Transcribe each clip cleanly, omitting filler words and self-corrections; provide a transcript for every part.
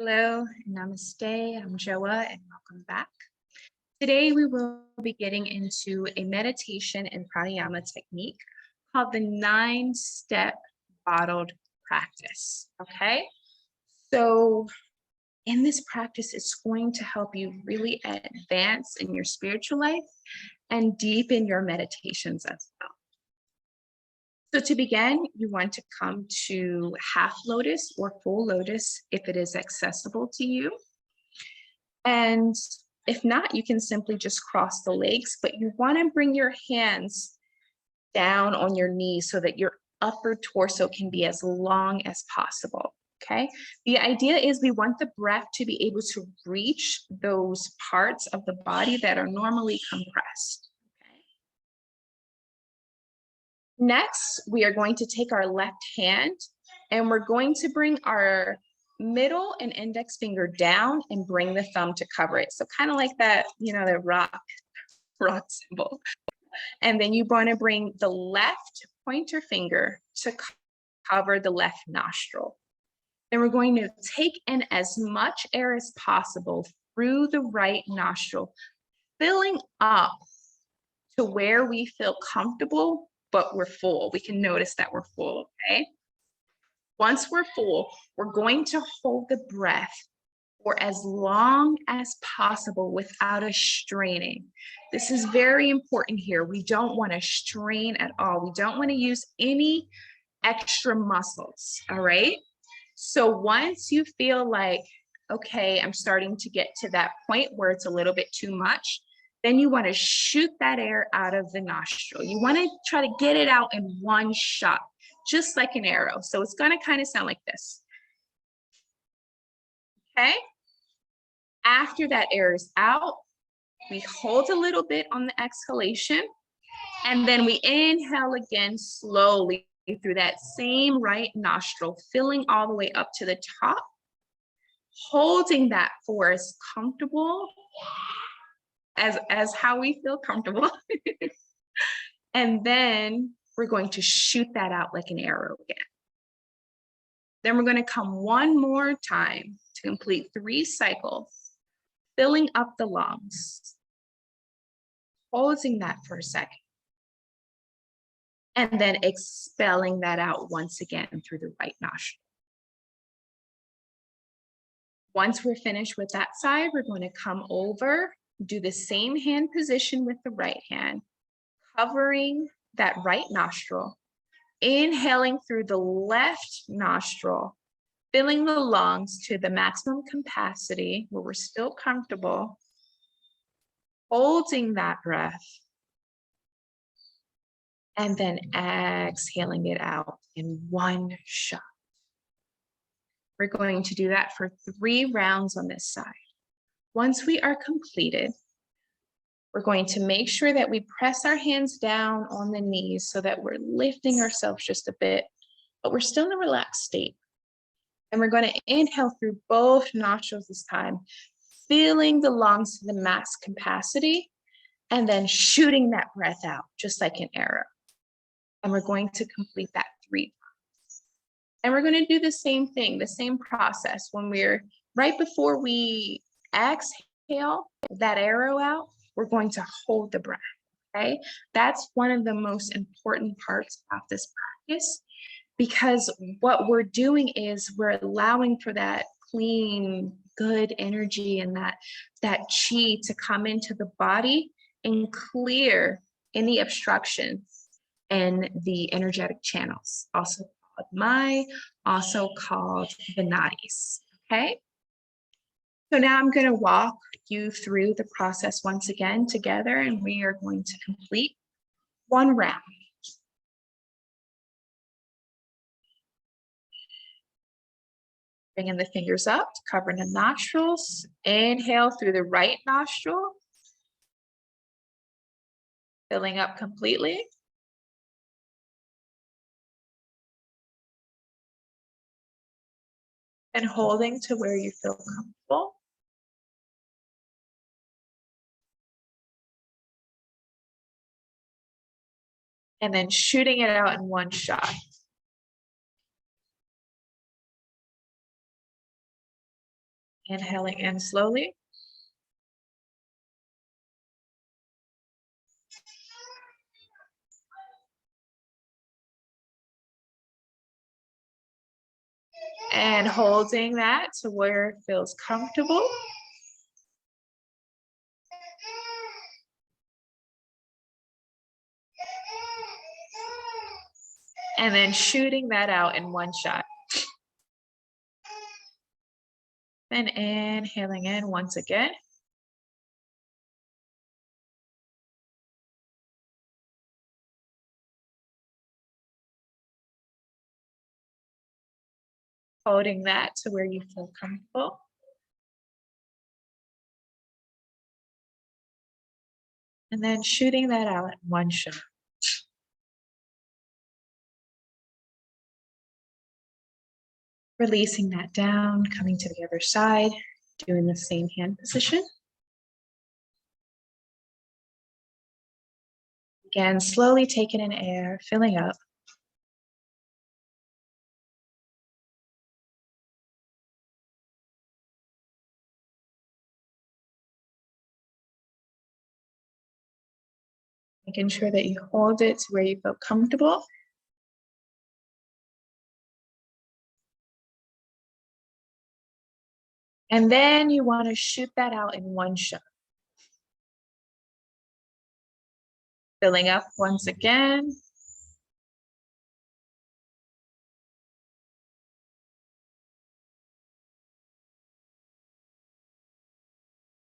Hello, namaste. I'm Joa, and welcome back. Today, we will be getting into a meditation and pranayama technique called the 9-step bottled practice. Okay, so in this practice, it's going to help you really advance in your spiritual life and deepen your meditations as well. So to begin, you want to come to half lotus or full lotus if it is accessible to you. And if not, you can simply just cross the legs, but you want to bring your hands down on your knees so that your upper torso can be as long as possible. Okay. The idea is we want the breath to be able to reach those parts of the body that are normally compressed. Okay. Next, we are going to take our left hand and we're going to bring our middle and index finger down and bring the thumb to cover it. So kind of like that, the rock symbol. And then you want to bring the left pointer finger to cover the left nostril. Then we're going to take in as much air as possible through the right nostril, filling up to where we feel comfortable, but we're full. We can notice that we're full, okay? Once we're full, we're going to hold the breath for as long as possible without us straining. This is very important here. We don't want to strain at all. We don't want to use any extra muscles, all right? So once you feel like, okay, I'm starting to get to that point where it's a little bit too much, then you want to shoot that air out of the nostril. You want to try to get it out in one shot, just like an arrow. So it's going to kind of sound like this. Okay. After that air is out, we hold a little bit on the exhalation, and then we inhale again slowly through that same right nostril, filling all the way up to the top, holding that for as comfortable as how we feel comfortable. And then we're going to shoot that out like an arrow again. Then we're going to come one more time to complete 3 cycles, filling up the lungs, holding that for a second, and then expelling that out once again through the right nostril. Once we're finished with that side, we're going to come over, do the same hand position with the right hand, covering that right nostril, inhaling through the left nostril, filling the lungs to the maximum capacity where we're still comfortable, holding that breath, and then exhaling it out in one shot. We're going to do that for 3 rounds on this side. Once we are completed, we're going to make sure that we press our hands down on the knees so that we're lifting ourselves just a bit, but we're still in a relaxed state. And we're going to inhale through both nostrils this time, filling the lungs to the max capacity, and then shooting that breath out just like an arrow. And we're going to complete that 3 times. And we're going to do the same thing, the same process. When we're right before we exhale that arrow out, we're going to hold the breath, okay? That's one of the most important parts of this practice, because what we're doing is we're allowing for that clean, good energy and that chi to come into the body and clear any obstructions in the energetic channels, also called Mai, also called the nadis, okay? So now I'm going to walk you through the process once again together, and we are going to complete 1 round. Bringing the fingers up, covering the nostrils. Inhale through the right nostril, filling up completely. And holding to where you feel comfortable. And then shooting it out in one shot. Inhaling in slowly. And holding that to where it feels comfortable. And then shooting that out in one shot. And inhaling in once again. Holding that to where you feel comfortable. And then shooting that out in one shot. Releasing that down, coming to the other side, doing the same hand position. Again, slowly taking in air, filling up. Making sure that you hold it to where you feel comfortable. And then you want to shoot that out in one shot. Filling up once again.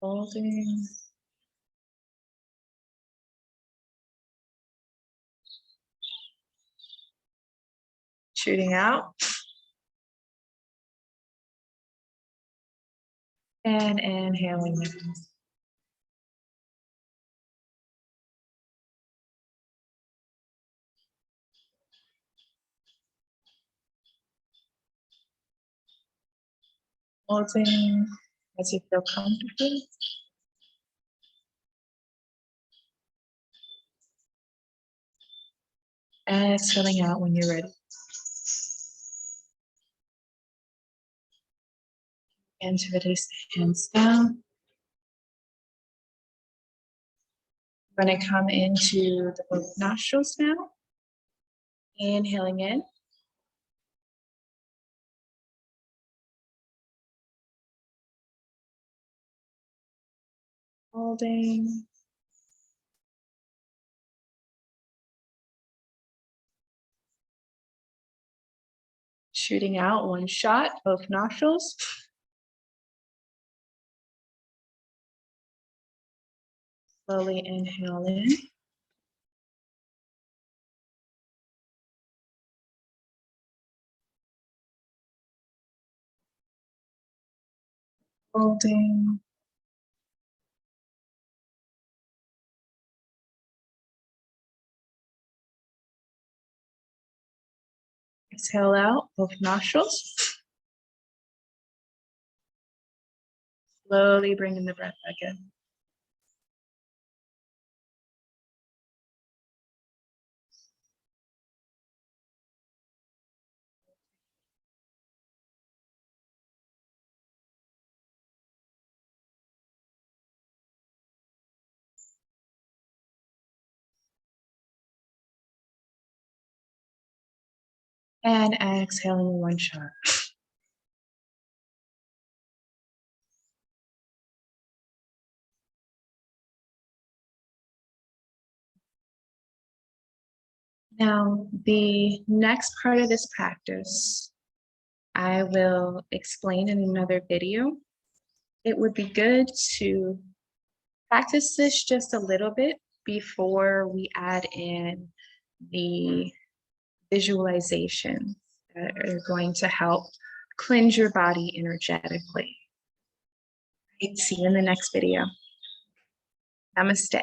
Holding. Shooting out. And inhaling. Holding as you feel comfortable. Exhaling out when you're ready. And to release the hands down. I'm going to come into the both nostrils now. Inhaling in. Holding. Shooting out one shot, both nostrils. Slowly inhale in. Holding. Exhale out, both nostrils. Slowly bringing the breath back in. And exhaling one shot. Now, the next part of this practice, I will explain in another video. It would be good to practice this just a little bit before we add in the visualizations that are going to help cleanse your body energetically. See you in the next video. Namaste.